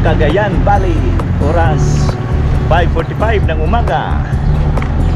Cagayan Valley. Oras 5:45 ng umaga.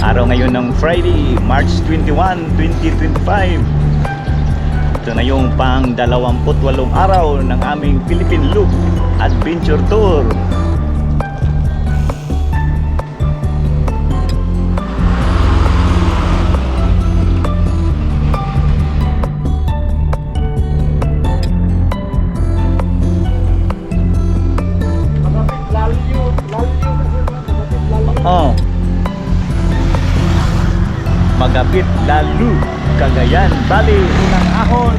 Araw ngayon ng Friday, March 21, 2025. Ito na yung pang 28 araw ng aming Philippine Loop Adventure Tour. Oh. Magapit Lalu, Cagayan Valley, unang ahon.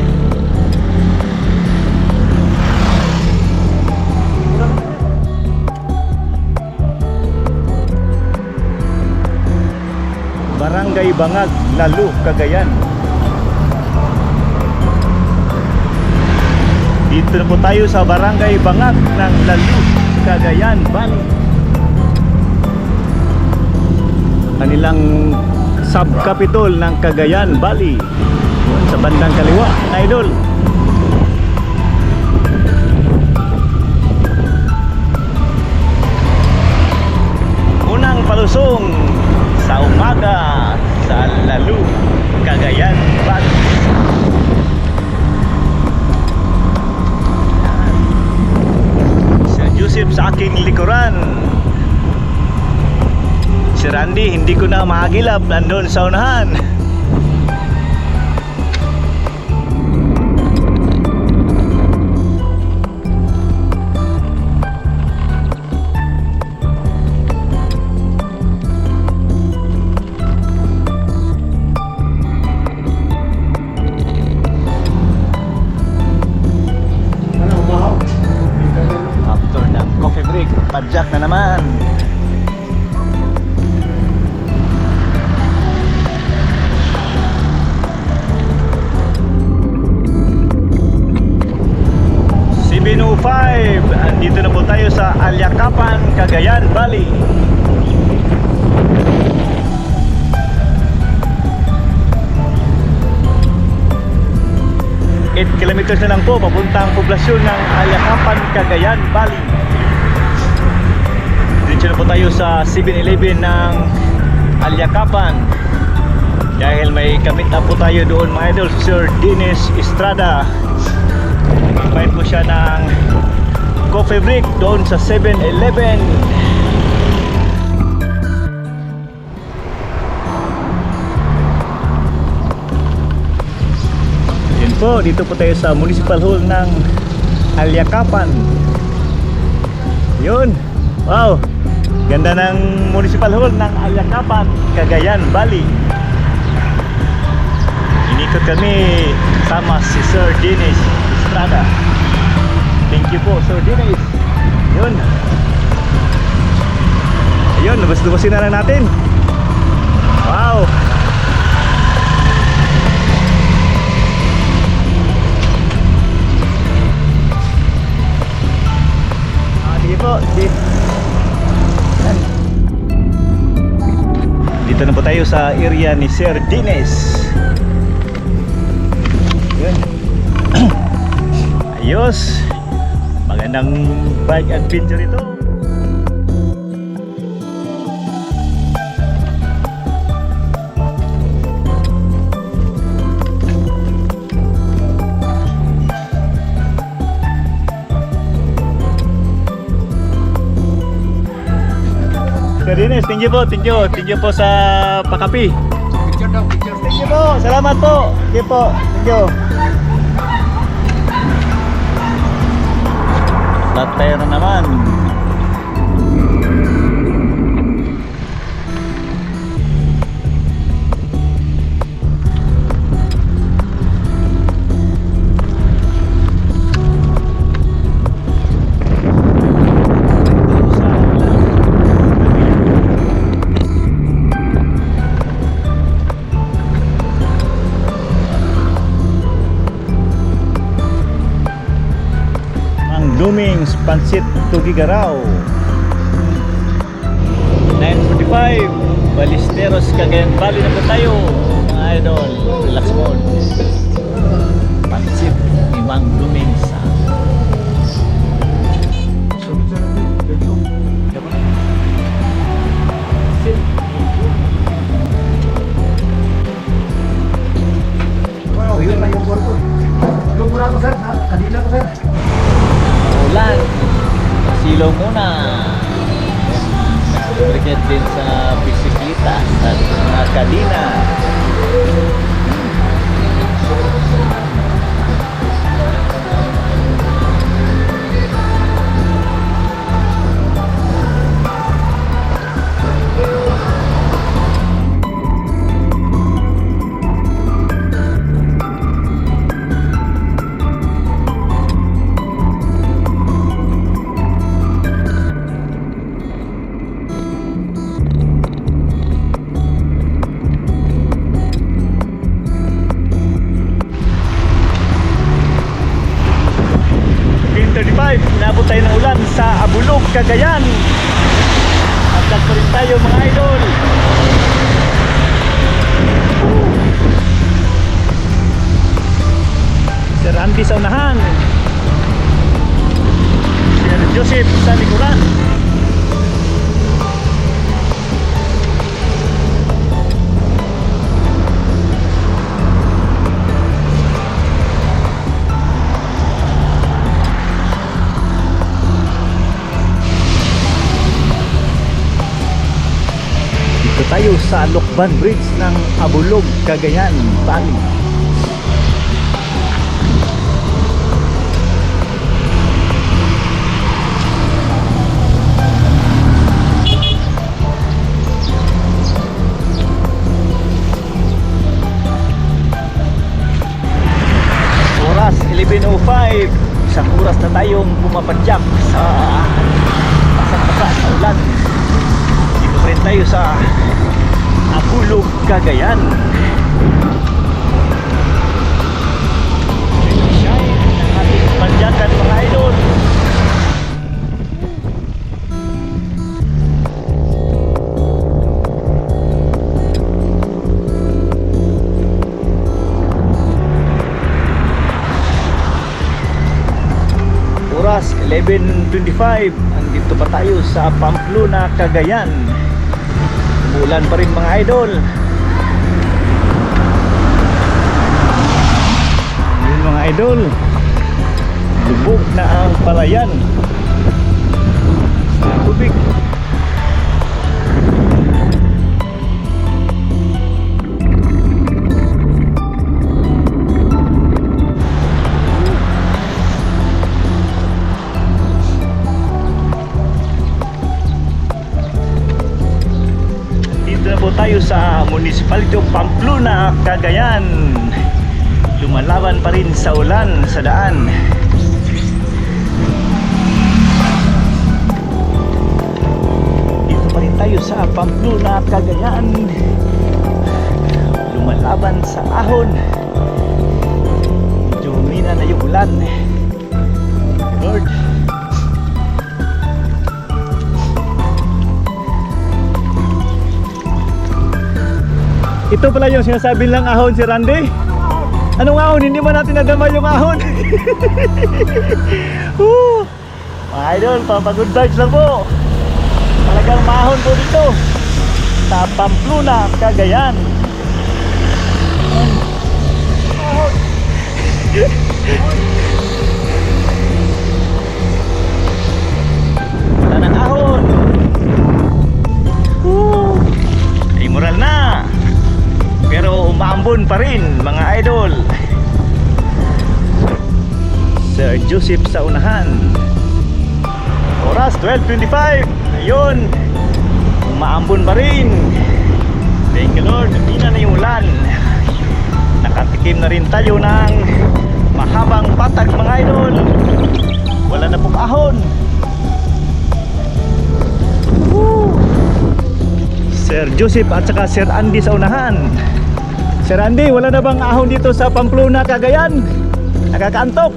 Barangay Bangag, Lalu, Cagayan. Dito na po tayo sa Barangay Bangag ng Lalu, Cagayan Valley. Kanilang subcapital ng Cagayan Valley sa bandang kaliwa, idol. Unang palusong sa umaga sa Lalu, Cagayan Valley. Sir Joseph sa aking likuran. Si Randy, hindi ko na mahagilap, nandun sa unahan. After ng coffee break, padjak na naman. Andito na po tayo sa Alyakapan, Cagayan Valley. 8 kilometers na lang po papuntang poblasyon ng Alyakapan, Cagayan Valley. Dito na po tayo sa 7-Eleven ng Alyakapan dahil may kamit na po tayo doon, mga idol. Sir Dennis Estrada, nag-invite po siya ng coffee break doon sa 7-Eleven. Yun po, dito po tayo sa Municipal Hall ng Alyakapan. Yun, wow, ganda ng Municipal Hall ng Alyakapan, Cagayan Valley. Inikot kami sama si Sir Dennis Estrada. Thank you po, Sir Dennis. Yun. Ayun, lubas-lubasin na lang natin. Wow. Sige po. Dito na po tayo sa area ni Sir Dennis. Yun. Ayos. Magandang bike adventure ito. Sir Dennis, thank you po, thank you po sa pakapi. Picture daw, picture. Thank you po, salamat po. Thank you po, thank you. Flat tire na naman. Dumings Pansit Tugigaraw. 9:45 Balisteros, Cagayan Valley na po tayo, mga idol. Relax mode. Pansit ni Mang Dumings. din sa bisikleta at mga kadina. Inabot tayo ng ulan sa Abulog, Cagayan. At nagpa rin tayo mga idol. Sir Andy sa unahan, Sir Joseph sa likuran. Tayo sa Lokban Bridge ng Abulog, Cagayan, Bali. Oras 11:05. Isang oras na tayong pumapadyak sa pasang-pasa sa ulan. Dito pa rin tayo sa Abulog, Cagayan. Shine ng ating padyakan mga idol. Oras 11:25. Andito pa tayo sa Pamplona, Cagayan. Umulan pa rin mga idol. Yun mga idol, lubog na ang palayan sa tubig. Tayo sa Municipality of Pamplona, Cagayan. Lumalaban pa rin sa ulan sa daan. Dito pa rin tayo sa Pamplona, Cagayan. Lumalaban sa ahon. Medyo humina na yung ulan. Lord, ito pala yung sinasabi lang ahon, si Randy. Anong ahon? Hindi ba natin nadama yung ahon? Mga idol, good vibes lang po. Talagang mahon po dito sa Pamplona, Cagayan. Ahon. Wala ng ahon. Ay moral na. Pero umaambon pa rin mga idol. Sir Joseph sa unahan. Oras 12:25. Ayun, umaambon pa rin. Thank you Lord, hindi na yung ulan. Nakatikim na rin tayo ng mahabang patag mga idol. Wala na pong ahon. Sir Joseph at saka Sir Andy sa unahan. Sir Andy, wala na bang ahon dito sa Pamplona, Cagayan? Nakakaantok.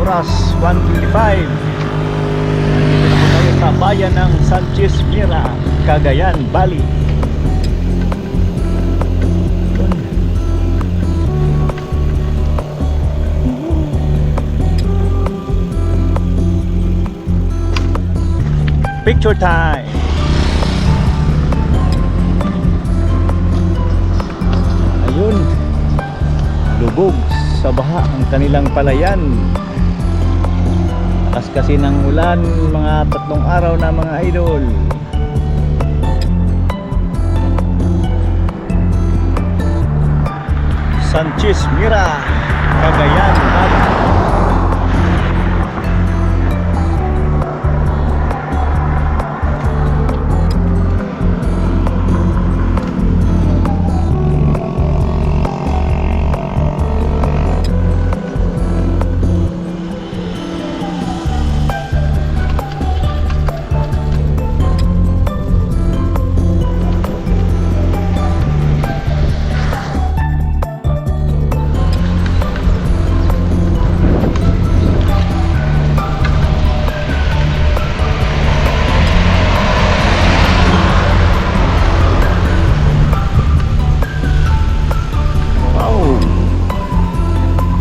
Oras 1:25. Dito na po tayo sa bayan ng Sanchez Mira, Cagayan, Bali. Picture time! Ayun, lubog sa baha ang kanilang palayan. Lakas kasi ng ulan, mga 3 araw na mga idol. Sanchez Mira, Cagayan.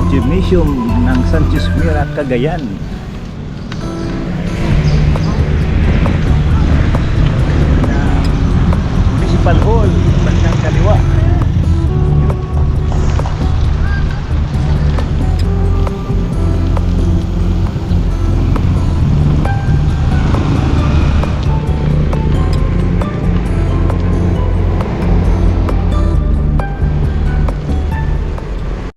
Gymnasium ng Sanchez Mira, Cagayan.